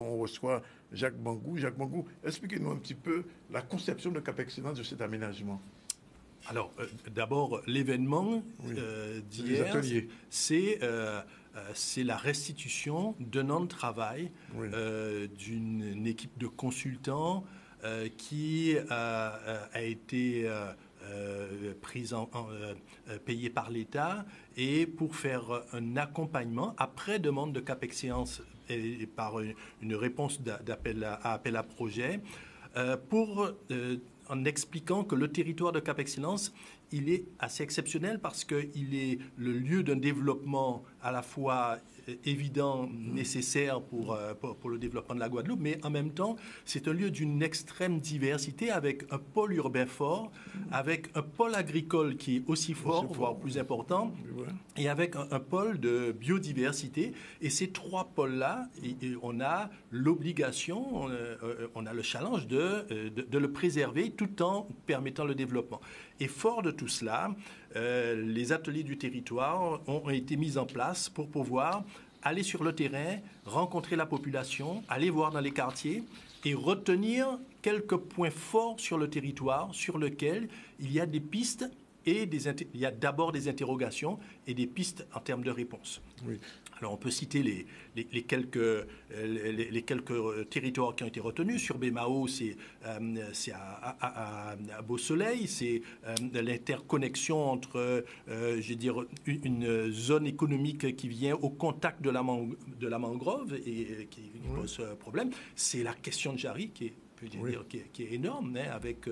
On reçoit Jacques Bangou. Jacques Bangou, expliquez-nous un petit peu la conception de Cap Excellence de cet aménagement. Alors, d'abord, l'événement d'hier, c'est la restitution d'un an de travail d'une équipe de consultants qui a été payée par l'État et pour faire un accompagnement après demande de Cap Excellence et par une réponse d'appel à projet en expliquant que le territoire de Cap Excellence, il est assez exceptionnel parce qu'il est le lieu d'un développement à la fois évident, nécessaire pour le développement de la Guadeloupe, mais en même temps, c'est un lieu d'une extrême diversité avec un pôle urbain fort, avec un pôle agricole qui est aussi fort, voire plus important, et avec un pôle de biodiversité. Et ces trois pôles-là, on a l'obligation, on a le challenge de le préserver tout en permettant le développement. Et fort de tout cela, les ateliers du territoire ont été mis en place pour pouvoir aller sur le terrain, rencontrer la population, aller voir dans les quartiers et retenir quelques points forts sur le territoire sur lesquels il y a des pistes et il y a d'abord des interrogations et des pistes en termes de réponse. Oui. Alors, on peut citer les quelques territoires qui ont été retenus. Sur Bémao, c'est à Beau-Soleil, c'est l'interconnexion entre, une zone économique qui vient au contact de la mangrove et qui pose problème. C'est la question de Jarry qui est énorme, hein, avec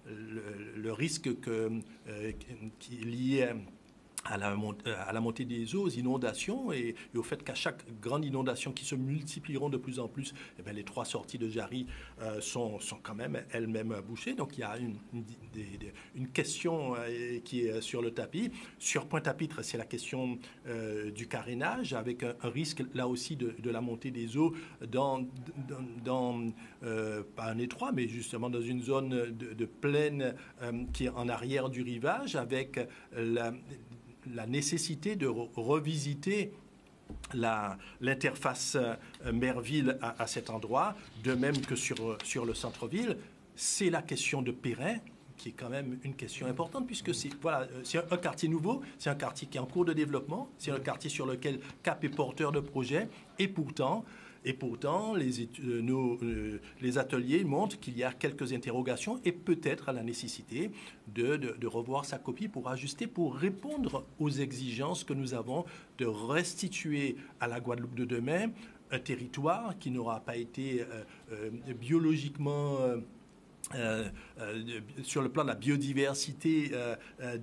le risque qui est lié à la montée des eaux, aux inondations et au fait qu'à chaque grande inondation qui se multiplieront de plus en plus, les trois sorties de Jarry sont quand même elles-mêmes bouchées. Donc il y a une question qui est sur le tapis. Sur Pointe-à-Pitre, c'est la question du carénage avec un risque là aussi de la montée des eaux dans pas un étroit, mais justement dans une zone de plaine qui est en arrière du rivage avec la nécessité de revisiter l'interface mer-ville à cet endroit, de même que sur le centre-ville. C'est la question de Perrin, qui est quand même une question importante, puisque c'est un quartier nouveau, c'est un quartier qui est en cours de développement, c'est un quartier sur lequel Cap est porteur de projets, et pourtant les ateliers montrent qu'il y a quelques interrogations et peut-être la nécessité de revoir sa copie pour ajuster, pour répondre aux exigences que nous avons de restituer à la Guadeloupe de demain un territoire qui n'aura pas été biologiquement sur le plan de la biodiversité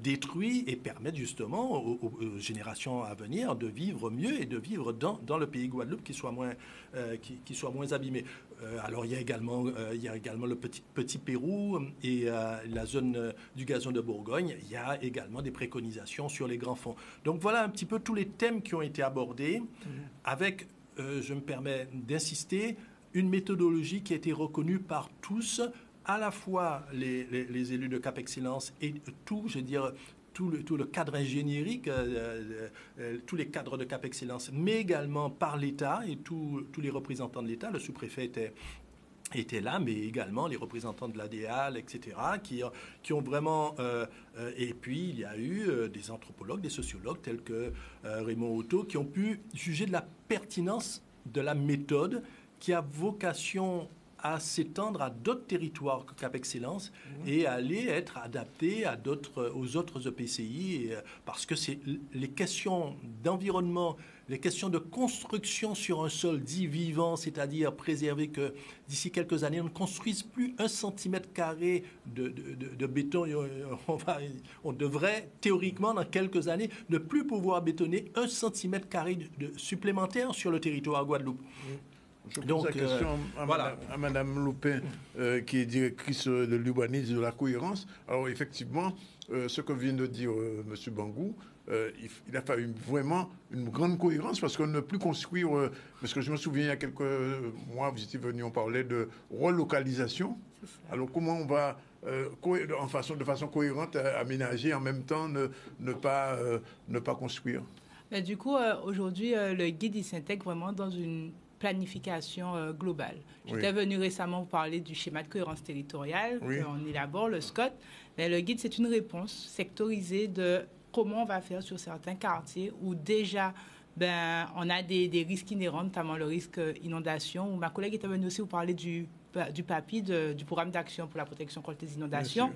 détruit et permettre justement aux générations à venir de vivre mieux et de vivre dans le pays Guadeloupe qui soit moins abîmé. Alors il y a également le petit Pérou et la zone du gazon de Bourgogne. Il y a également des préconisations sur les grands fonds. Donc voilà un petit peu tous les thèmes qui ont été abordés avec, je me permets d'insister, une méthodologie qui a été reconnue par tous, à la fois les élus de Cap Excellence et tout le cadre ingénierique, tous les cadres de Cap Excellence, mais également par l'État et tous les représentants de l'État. Le sous-préfet était là, mais également les représentants de l'ADEAL, etc., qui ont vraiment... et puis, il y a eu des anthropologues, des sociologues, tels que Raymond Otto, qui ont pu juger de la pertinence de la méthode qui a vocation à s'étendre à d'autres territoires que Cap Excellence et à aller être adapté aux autres EPCI, parce que c'est les questions d'environnement, les questions de construction sur un sol dit vivant, c'est-à-dire préserver que d'ici quelques années, on ne construise plus 1 centimètre carré de béton. On devrait, théoriquement, dans quelques années, ne plus pouvoir bétonner 1 centimètre carré supplémentaire sur le territoire Guadeloupe. Je pose la question à Mme Loupin, qui est directrice de l'urbanisme et de la cohérence. Alors, effectivement, ce que vient de dire M. Bangou, il a fallu vraiment une grande cohérence parce qu'on ne peut plus construire... parce que je me souviens, il y a quelques mois, vous étiez venu, on parlait de relocalisation. Alors, comment on va, de façon cohérente, aménager, en même temps, ne pas construire? Du coup, aujourd'hui, le guide, il s'intègre vraiment dans une planification globale. J'étais venue récemment vous parler du schéma de cohérence territoriale qu'on élabore, le SCOT. Mais le guide, c'est une réponse sectorisée de comment on va faire sur certains quartiers où déjà on a des risques inhérents, notamment le risque inondation. Où ma collègue était venue aussi vous parler du PAPI, du programme d'action pour la protection contre les inondations.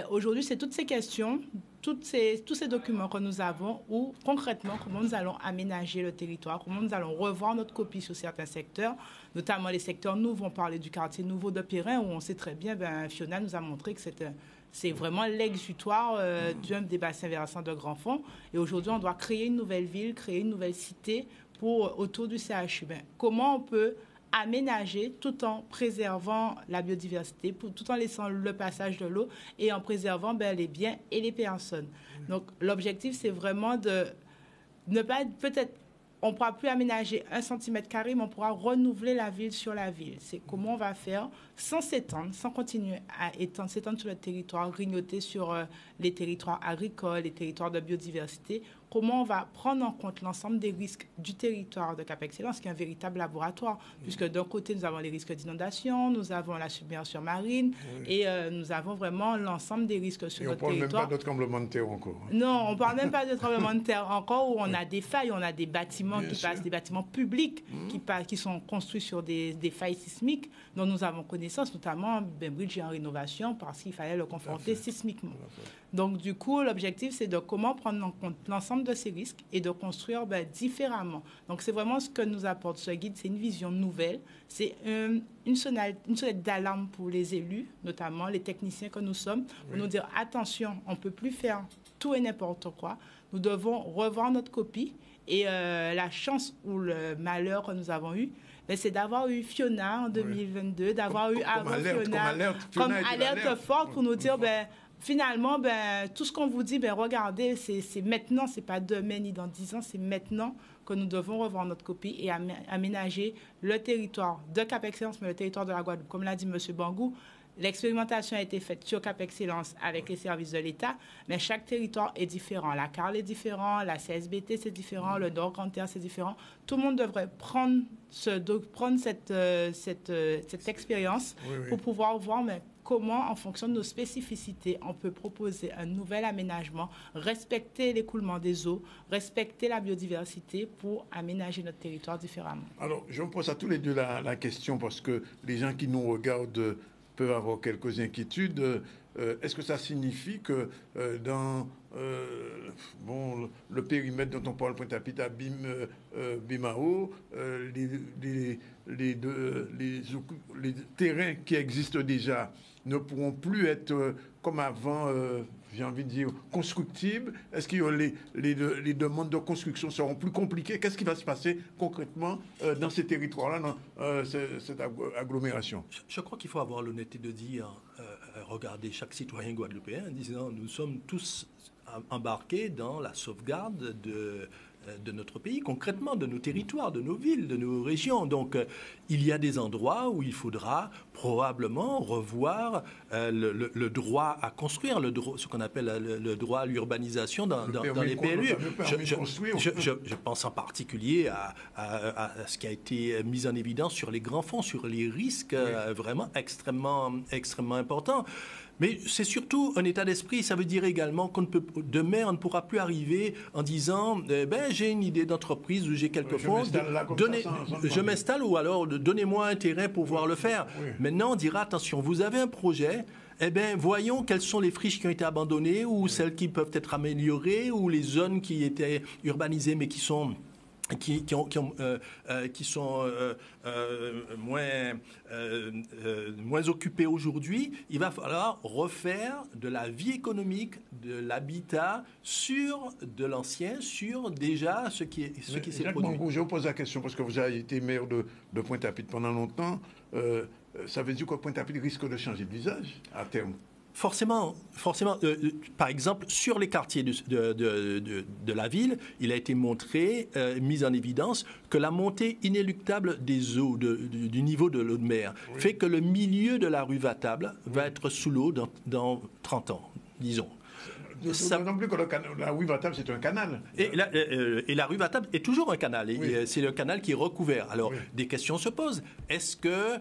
Aujourd'hui, c'est toutes ces questions, tous ces documents que nous avons où, concrètement, comment nous allons aménager le territoire, comment nous allons revoir notre copie sur certains secteurs, notamment les secteurs nouveaux. On parlait du quartier nouveau de Périn, où on sait très bien, Fiona nous a montré que c'est vraiment l'exutoire des bassins versants de Grand-Fond. Et aujourd'hui, on doit créer une nouvelle ville, créer une nouvelle cité autour du CHU. Comment on peut aménager tout en préservant la biodiversité, tout en laissant le passage de l'eau et en préservant les biens et les personnes. Donc, l'objectif, c'est vraiment de ne pas peut-être. On ne pourra plus aménager 1 cm², mais on pourra renouveler la ville sur la ville. C'est comment on va faire sans s'étendre, sans continuer à s'étendre sur le territoire, grignoter sur les territoires agricoles, les territoires de biodiversité. Comment on va prendre en compte l'ensemble des risques du territoire de Cap Excellence, qui est un véritable laboratoire, puisque d'un côté, nous avons les risques d'inondation, nous avons la submersion marine, et nous avons vraiment l'ensemble des risques sur notre territoire. Et on ne parle même pas de tremblement de terre encore. Non, on ne parle même pas de tremblement de terre encore, où on a des failles, on a des bâtiments qui passent, des bâtiments publics qui sont construits sur des failles sismiques dont nous avons connaissance, notamment Bainbridge est en rénovation parce qu'il fallait le confronter sismiquement. Donc, du coup, l'objectif, c'est de comment prendre en compte l'ensemble de ces risques et de construire différemment. Donc, c'est vraiment ce que nous apporte ce guide. C'est une vision nouvelle. C'est une sonnette d'alarme pour les élus, notamment les techniciens que nous sommes, pour nous dire, attention, on ne peut plus faire tout et n'importe quoi. Nous devons revoir notre copie. Et la chance ou le malheur que nous avons eu, c'est d'avoir eu Fiona en 2022, d'avoir eu avant Fiona comme alerte forte pour nous dire, finalement, tout ce qu'on vous dit, regardez, c'est maintenant, c'est pas demain ni dans 10 ans, c'est maintenant que nous devons revoir notre copie et aménager le territoire de Cap Excellence, mais le territoire de la Guadeloupe. Comme l'a dit M. Bangou, l'expérimentation a été faite sur Cap Excellence avec les services de l'État, mais chaque territoire est différent. La CARL est différent, la CSBT c'est différent, le Nord Grand Terre c'est différent. Tout le monde devrait prendre cette expérience pour pouvoir voir comment, en fonction de nos spécificités, on peut proposer un nouvel aménagement, respecter l'écoulement des eaux, respecter la biodiversité pour aménager notre territoire différemment. Alors, je me pose à tous les deux la question parce que les gens qui nous regardent peuvent avoir quelques inquiétudes. Est-ce que ça signifie que dans le périmètre dont on parle, Pointe-à-Pitre, Bimao, les terrains qui existent déjà ne pourront plus être comme avant, j'ai envie de dire, constructibles? Est-ce que les demandes de construction seront plus compliquées? Qu'est-ce qui va se passer concrètement dans ces territoires-là, dans cette agglomération? Je crois qu'il faut avoir l'honnêteté de dire, regarder chaque citoyen guadeloupéen en disant nous sommes tous embarqués dans la sauvegarde de notre pays, concrètement, de nos territoires, de nos villes, de nos régions. Donc, il y a des endroits où il faudra probablement revoir le droit à construire, ce qu'on appelle le droit à l'urbanisation dans les PLU. Je pense en particulier à ce qui a été mis en évidence sur les grands fonds, sur les risques vraiment extrêmement importants. Mais c'est surtout un état d'esprit. Ça veut dire également demain, on ne pourra plus arriver en disant j'ai une idée d'entreprise ou j'ai quelques fonds. Je m'installe ou alors donnez-moi un terrain pour pouvoir le faire. Oui. Maintenant, on dira attention, vous avez un projet. Voyons quelles sont les friches qui ont été abandonnées ou celles qui peuvent être améliorées ou les zones qui étaient urbanisées mais qui sont moins occupés aujourd'hui. Il va falloir refaire de la vie économique, de l'habitat sur de l'ancien, sur déjà ce qui s'est produit. Bangou, je vous pose la question parce que vous avez été maire de Pointe-à-Pitre pendant longtemps. Ça veut dire que Pointe-à-Pitre risque de changer de visage à terme? Forcément. Par exemple, sur les quartiers de la ville, il a été montré, mis en évidence, que la montée inéluctable des eaux, du niveau de l'eau de mer, fait que le milieu de la rue Vatable va être sous l'eau dans 30 ans, disons. Non plus que la rue Vatable, c'est un canal. Et la rue Vatable est toujours un canal. C'est le canal qui est recouvert. Alors, des questions se posent. Est-ce que...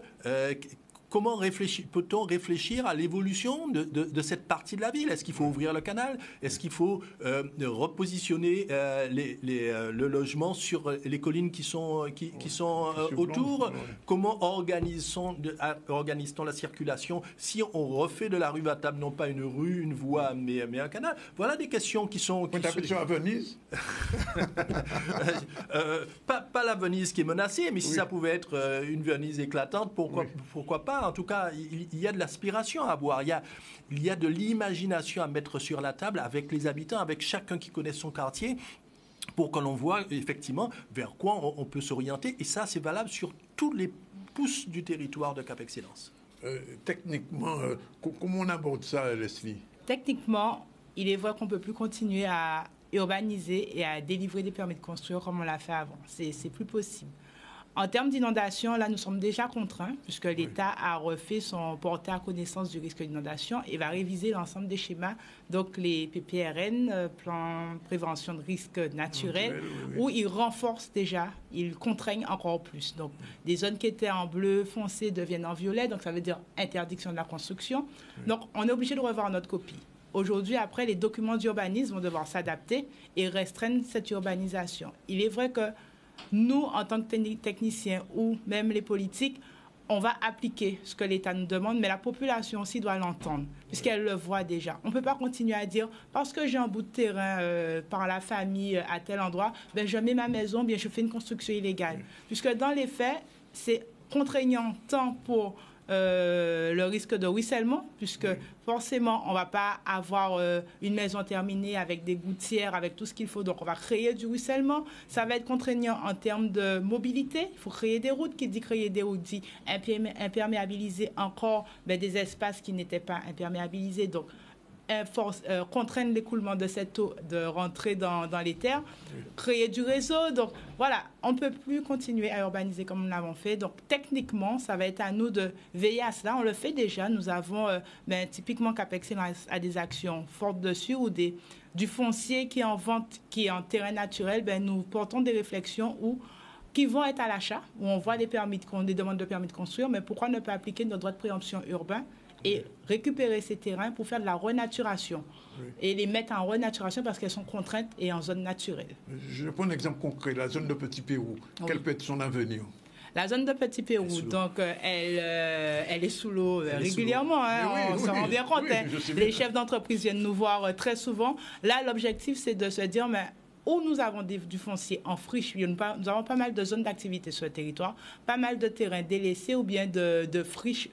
Comment peut-on réfléchir à l'évolution de cette partie de la ville? Est-ce qu'il faut ouvrir le canal? Est-ce qu'il faut repositionner le logement sur les collines qui sont autour? Comment organise-t-on la circulation si on refait de la rue Vatable, non pas une rue, une voie, mais un canal? Voilà des questions qui sont... à Venise pas la Venise qui est menacée, mais si ça pouvait être une Venise éclatante, pourquoi pas? En tout cas, il y a de l'aspiration à avoir. Il y a de l'imagination à mettre sur la table avec les habitants, avec chacun qui connaît son quartier, pour que l'on voit effectivement vers quoi on peut s'orienter. Et ça, c'est valable sur tous les pouces du territoire de Cap Excellence. Techniquement, comment on aborde ça, Leslie? Techniquement, il est vrai qu'on ne peut plus continuer à urbaniser et à délivrer des permis de construire comme on l'a fait avant. C'est plus possible. En termes d'inondation, là, nous sommes déjà contraints, puisque l'État a refait son porté à connaissance du risque d'inondation et va réviser l'ensemble des schémas, donc les PPRN, plan prévention de risques naturels, où ils renforcent déjà, ils contraignent encore plus. Donc, des zones qui étaient en bleu foncé deviennent en violet, donc ça veut dire interdiction de la construction. Donc, on est obligé de revoir notre copie. Aujourd'hui, après, les documents d'urbanisme vont devoir s'adapter et restreindre cette urbanisation. Il est vrai que nous, en tant que techniciens ou même les politiques, on va appliquer ce que l'État nous demande, mais la population aussi doit l'entendre, puisqu'elle le voit déjà. On ne peut pas continuer à dire, parce que j'ai un bout de terrain par la famille à tel endroit, ben je mets ma maison, bien je fais une construction illégale. Puisque dans les faits, c'est contraignant tant pour le risque de ruissellement, puisque forcément, on ne va pas avoir une maison terminée avec des gouttières, avec tout ce qu'il faut. Donc, on va créer du ruissellement. Ça va être contraignant en termes de mobilité. Il faut créer des routes. Qui dit créer des routes dit imperméabiliser encore des espaces qui n'étaient pas imperméabilisés. Donc, contraindre l'écoulement de cette eau de rentrer dans les terres, créer du réseau. Donc voilà, on ne peut plus continuer à urbaniser comme nous l'avons fait. Donc techniquement, ça va être à nous de veiller à cela. On le fait déjà. Nous avons typiquement Cap Excellence a des actions fortes dessus ou du foncier qui est en vente, qui est en terrain naturel. Nous portons des réflexions qui vont être à l'achat, où on voit des demandes de permis de construire, mais pourquoi ne pas appliquer notre droit de préemption urbain et récupérer ces terrains pour faire de la renaturation et les mettre en renaturation parce qu'elles sont contraintes et en zone naturelle. Je prends un exemple concret, la zone de Petit Pérou. Quel peut être son avenir? La zone de Petit Pérou, donc elle est sous l'eau régulièrement, on s'en rend bien compte. Les chefs d'entreprise viennent nous voir très souvent. Là, l'objectif, c'est de se dire, mais où nous avons du foncier en friche, nous avons pas mal de zones d'activité sur le territoire, pas mal de terrains délaissés ou bien de friches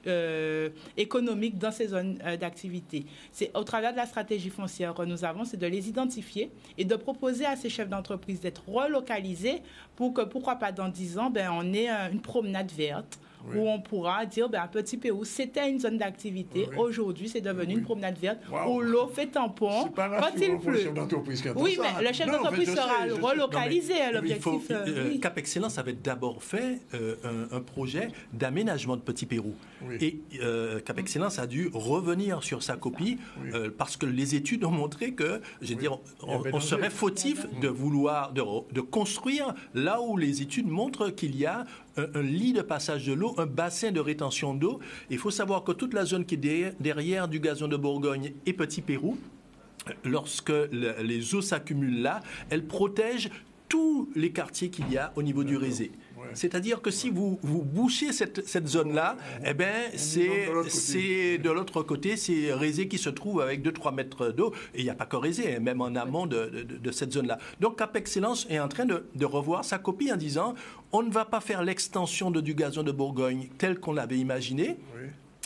économiques dans ces zones d'activité. C'est au travers de la stratégie foncière que nous avons, c'est de les identifier et de proposer à ces chefs d'entreprise d'être relocalisés pour que, pourquoi pas dans 10 ans, on ait une promenade verte. Où on pourra dire, Petit Pérou, c'était une zone d'activité. Aujourd'hui, c'est devenu une promenade verte où l'eau fait tampon quand il pleut. Oui, mais le chef d'entreprise sera relocalisé. L'objectif. Cap Excellence avait d'abord fait un projet d'aménagement de Petit Pérou. Et Cap Excellence a dû revenir sur sa copie parce que les études ont montré que, on serait fautif de vouloir de construire là où les études montrent qu'il y a un lit de passage de l'eau, un bassin de rétention d'eau. Il faut savoir que toute la zone qui est derrière du gazon de Bourgogne et Petit Pérou, lorsque les eaux s'accumulent là, elles protègent tous les quartiers qu'il y a au niveau du Rézé. C'est-à-dire que si vous bouchez cette zone-là, c'est de l'autre côté, c'est Rézé qui se trouve avec 2-3 mètres d'eau. Et il n'y a pas que Rézé, même en amont de cette zone-là. Donc Cap Excellence est en train de revoir sa copie en disant on ne va pas faire l'extension du gazon de Bourgogne tel qu'on l'avait imaginé.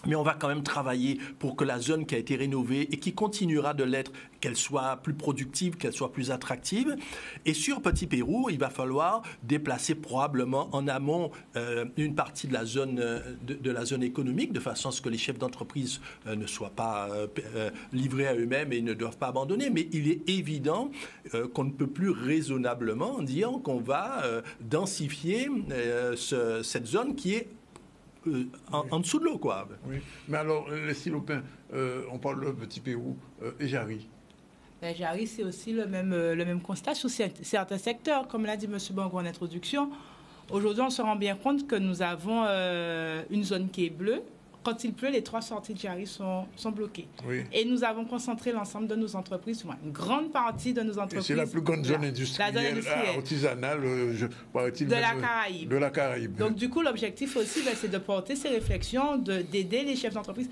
Mais on va quand même travailler pour que la zone qui a été rénovée et qui continuera de l'être, qu'elle soit plus productive, qu'elle soit plus attractive. Et sur Petit Pérou, il va falloir déplacer probablement en amont une partie de la zone économique, de façon à ce que les chefs d'entreprise ne soient pas livrés à eux-mêmes et ne doivent pas abandonner. Mais il est évident qu'on ne peut plus raisonnablement dire qu'on va densifier cette zone qui est en dessous de l'eau, quoi. Oui, mais alors, les Silopins, on parle de Petit Pérou et Jarry. Jarry, c'est aussi le même constat sur certains secteurs. Comme l'a dit M. Bangou en introduction, aujourd'hui, on se rend bien compte que nous avons une zone qui est bleue. Quand il pleut, les 3 sorties de Jarry sont bloquées. Oui. Et nous avons concentré l'ensemble de nos entreprises, une grande partie de nos entreprises. C'est la plus grande zone industrielle, artisanale de la Caraïbe. Donc, du coup, l'objectif aussi, c'est de porter ces réflexions, d'aider les chefs d'entreprise.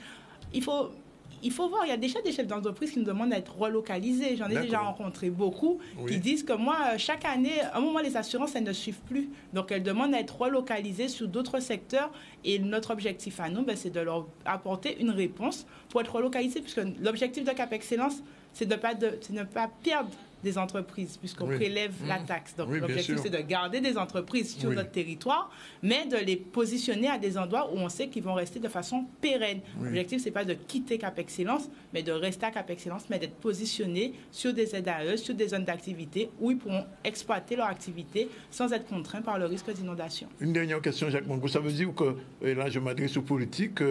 Il faut voir, il y a déjà des chefs d'entreprise qui nous demandent d'être relocalisés. J'en ai déjà rencontré beaucoup qui disent que moi, chaque année, à un moment, les assurances, elles ne suivent plus. Donc, elles demandent à être relocalisées sur d'autres secteurs. Et notre objectif à nous, c'est de leur apporter une réponse pour être relocalisés. Puisque l'objectif de Cap Excellence, c'est de ne pas perdre des entreprises, puisqu'on prélève la taxe. Donc, l'objectif, c'est de garder des entreprises sur notre territoire, mais de les positionner à des endroits où on sait qu'ils vont rester de façon pérenne. L'objectif, c'est pas de quitter Cap Excellence, mais de rester à Cap Excellence, mais d'être positionnés sur des ZAE, sur des zones d'activité où ils pourront exploiter leur activité sans être contraints par le risque d'inondation. Une dernière question, Jacques Bangou. Ça veut dire que, et là, je m'adresse aux politiques,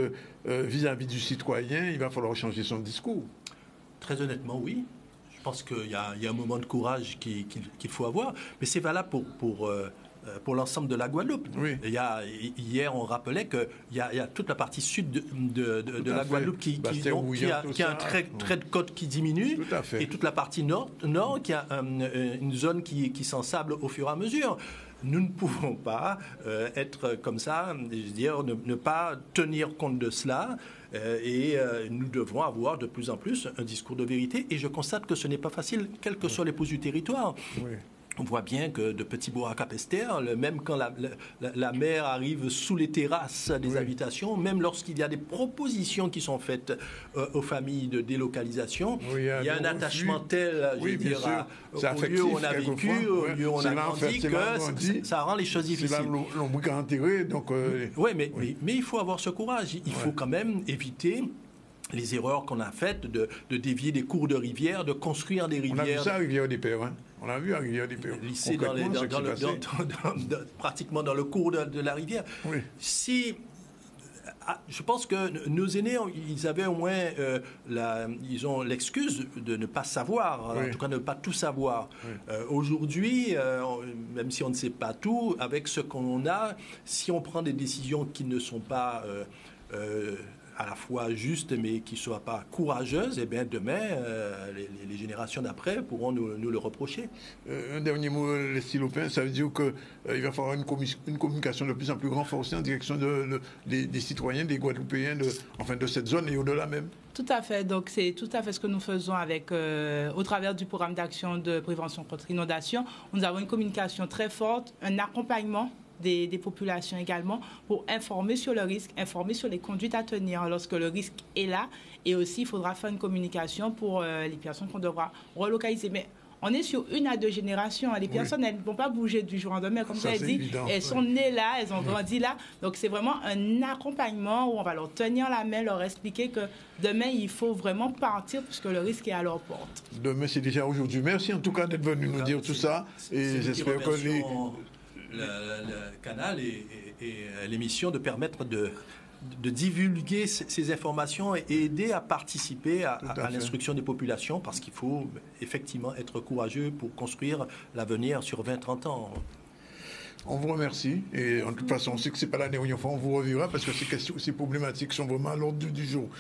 vis-à-vis du citoyen, il va falloir changer son discours. Très honnêtement, oui. Je pense qu'il y a un moment de courage qu'il faut avoir, mais c'est valable pour l'ensemble de la Guadeloupe. Oui. Hier, on rappelait qu'il y a toute la partie sud de la Guadeloupe qui a un trait de côte qui diminue, et toute la partie nord qui a une zone qui s'ensable au fur et à mesure. Nous ne pouvons pas être comme ça, je veux dire, ne pas tenir compte de cela. Et nous devrons avoir de plus en plus un discours de vérité. Et je constate que ce n'est pas facile, quelles que soient les poses du territoire. Oui. On voit bien que de Petit-Bourg à Cap-Esther, même quand la mer arrive sous les terrasses des habitations, même lorsqu'il y a des propositions qui sont faites aux familles de délocalisation, il y a un attachement tel, je veux dire, au lieu où on a vécu, au lieu où on a grandi, que ça rend les choses difficiles. C'est là l'ombre qui a enterré. Oui, mais il faut avoir ce courage. Il faut quand même éviter les erreurs qu'on a faites de dévier des cours de rivière, de construire des rivières. On a vu ça à Rivière-des-Pères, hein. On a vu à Rivière-des-Pères. Lycée pratiquement dans le cours de la rivière. Oui. Je pense que nos aînés, ils avaient au moins, ils ont l'excuse de ne pas savoir, en tout cas de ne pas tout savoir. Oui. Aujourd'hui, même si on ne sait pas tout, avec ce qu'on a, si on prend des décisions qui ne sont pas à la fois justes, mais qui ne soient pas courageuses, et bien demain, les générations d'après pourront nous le reprocher. Un dernier mot, Leslie Lopin, ça veut dire qu'il va falloir une communication de plus en plus renforcée en direction des citoyens, des Guadeloupéens, de cette zone et au-delà même. Tout à fait. Donc, c'est tout à fait ce que nous faisons au travers du programme d'action de prévention contre l'inondation. Nous avons une communication très forte, un accompagnement des populations également pour informer sur le risque, informer sur les conduites à tenir lorsque le risque est là. Et aussi, il faudra faire une communication pour les personnes qu'on devra relocaliser. Mais on est sur 1 à 2 générations. Les personnes, elles ne vont pas bouger du jour au lendemain. Comme ça, dit, elles sont nées là, elles ont grandi là. Donc, c'est vraiment un accompagnement où on va leur tenir la main, leur expliquer que demain, il faut vraiment partir puisque le risque est à leur porte. Demain, c'est déjà aujourd'hui. Merci en tout cas d'être venu nous dire tout ça. Et j'espère que le canal et l'émission de permettre de divulguer ces informations et aider à participer à l'instruction des populations, parce qu'il faut effectivement être courageux pour construire l'avenir sur 20-30 ans. On vous remercie et en toute façon, on sait que ce n'est pas la dernière fois, on vous reverra parce que ces questions, ces problématiques sont vraiment à l'ordre du jour.